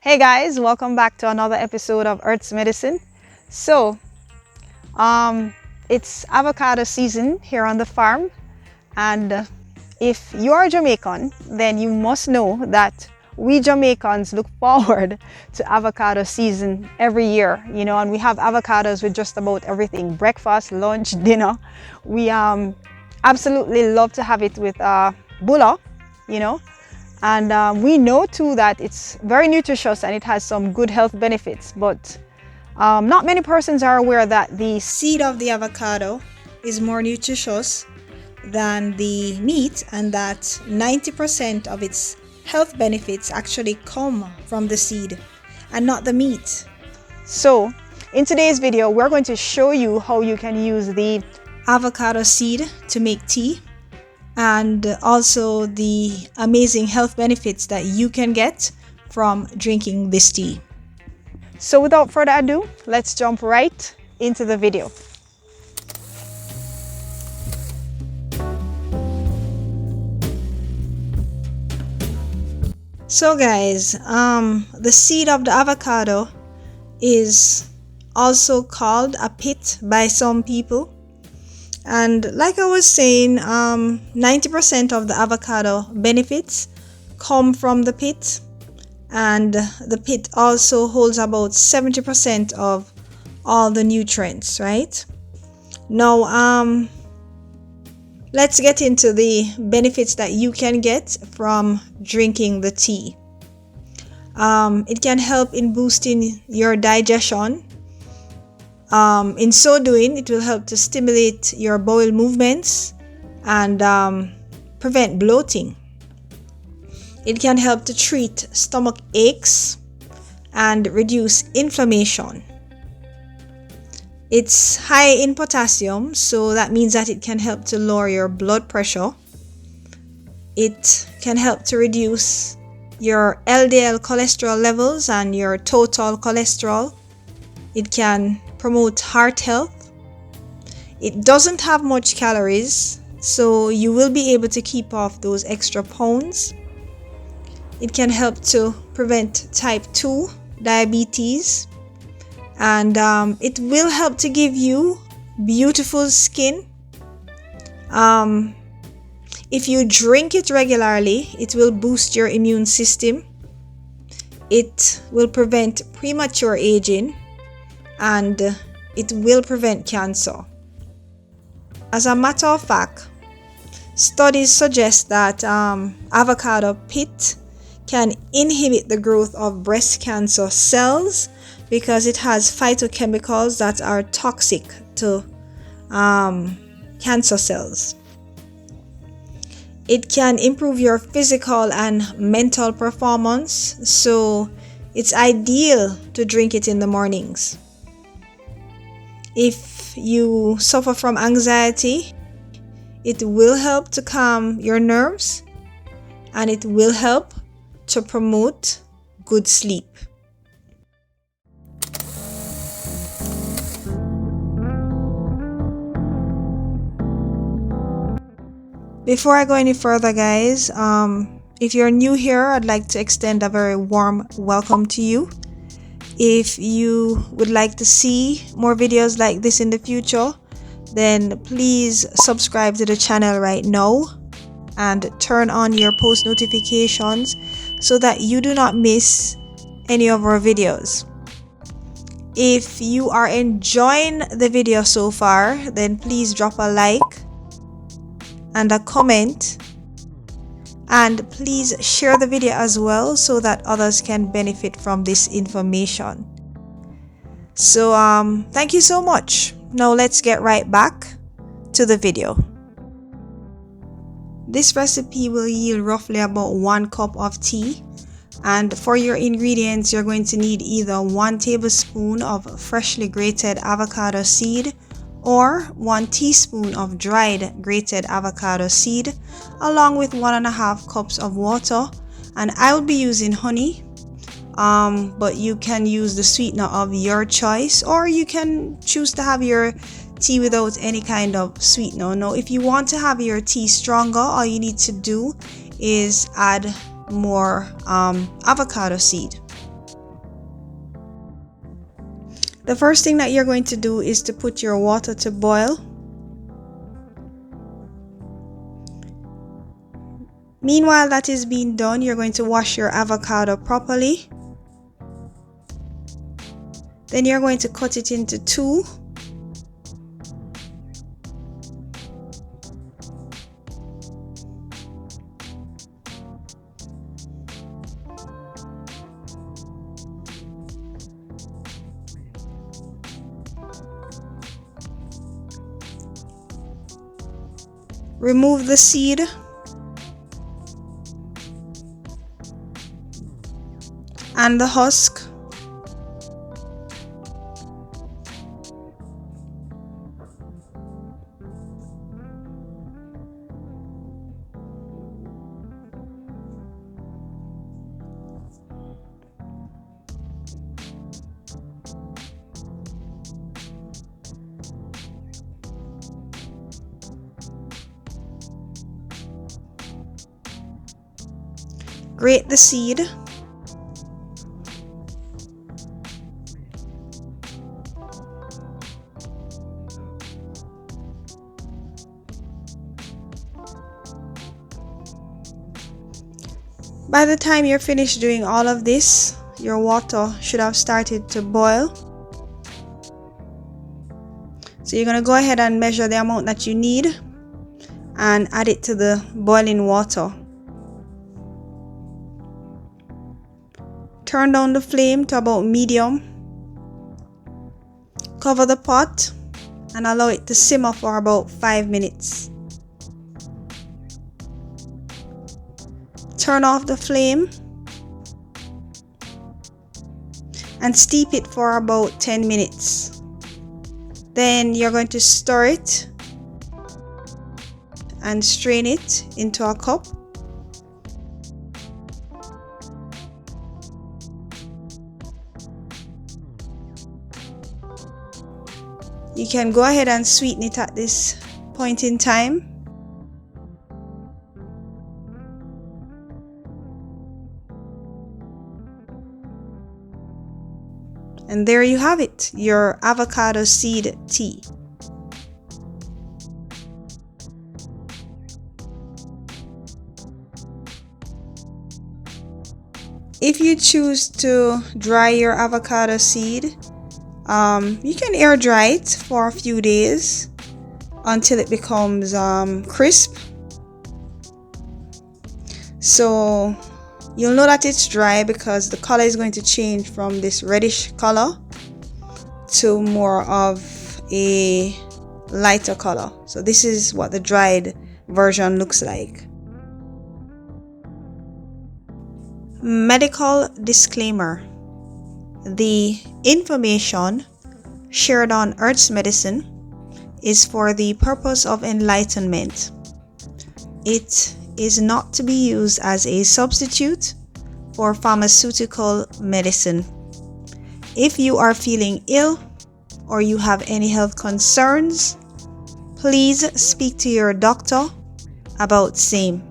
Hey guys, welcome back to another episode of Earth's Medicine. So, it's avocado season here on the farm, and if you are Jamaican, then you must know that we Jamaicans look forward to avocado season every year, and we have avocados with just about everything: breakfast, lunch, dinner. We absolutely love to have it with bulla, you know. And we know too that it's very nutritious and it has some good health benefits, but not many persons are aware that the seed of the avocado is more nutritious than the meat, and that 90% of its health benefits actually come from the seed and not the meat. So in today's video, we're going to show you how you can use the avocado seed to make tea, and also the amazing health benefits that you can get from drinking this tea. So without further ado, let's jump right into the video. So guys, the seed of the avocado is also called a pit by some people. And like I was saying, 90% of the avocado benefits come from the pit, and the pit also holds about 70% of all the nutrients, right? Now, let's get into the benefits that you can get from drinking the tea. It can help in boosting your digestion. In so doing, it will help to stimulate your bowel movements and prevent bloating. It can help to treat stomach aches and reduce inflammation. It's high in potassium, so that means that it can help to lower your blood pressure. It can help to reduce your LDL cholesterol levels and your total cholesterol. It can promote heart health. It doesn't have much calories, so you will be able to keep off those extra pounds. It can help to prevent type 2 diabetes, and it will help to give you beautiful skin. If you drink it regularly, it will boost your immune system. It will prevent premature aging, and it will prevent cancer. As a matter of fact, studies suggest that avocado pit can inhibit the growth of breast cancer cells because it has phytochemicals that are toxic to cancer cells. It can improve your physical and mental performance, so it's ideal to drink it in the mornings. If you suffer from anxiety, it will help to calm your nerves, and it will help to promote good sleep. Before I go any further, guys, if you're new here, I'd like to extend a very warm welcome to you. If you would like to see more videos like this in the future, then please subscribe to the channel right now and turn on your post notifications so that you do not miss any of our videos. If you are enjoying the video so far, then please drop a like and a comment, and please share the video as well so that others can benefit from this information. So thank you so much. Now let's get right back to the video. This recipe will yield roughly about 1 cup of tea, and for your ingredients you're going to need either 1 tablespoon of freshly grated avocado seed or 1 teaspoon of dried grated avocado seed, along with 1.5 cups of water. And I will be using honey, but you can use the sweetener of your choice, or you can choose to have your tea without any kind of sweetener. Now, if you want to have your tea stronger, all you need to do is add more avocado seed. The first thing that you're going to do is to put your water to boil. Meanwhile that is being done, you're going to wash your avocado properly. Then you're going to cut it into two. Remove the seed and the husk. Grate the seed. By the time you're finished doing all of this, your water should have started to boil. So you're going to go ahead and measure the amount that you need and add it to the boiling water. Turn down the flame to about medium. Cover the pot and allow it to simmer for about 5 minutes. Turn off the flame and steep it for about 10 minutes. Then you're going to stir it and strain it into a cup. You can go ahead and sweeten it at this point in time. And there you have it, your avocado seed tea. If you choose to dry your avocado seed, you can air dry it for a few days until it becomes crisp. So you'll know that it's dry because the color is going to change from this reddish color to more of a lighter color. So this is what the dried version looks like. Medical disclaimer. The information shared on Earth's Medicine is for the purpose of enlightenment. It is not to be used as a substitute for pharmaceutical medicine. If you are feeling ill or you have any health concerns, please speak to your doctor about same.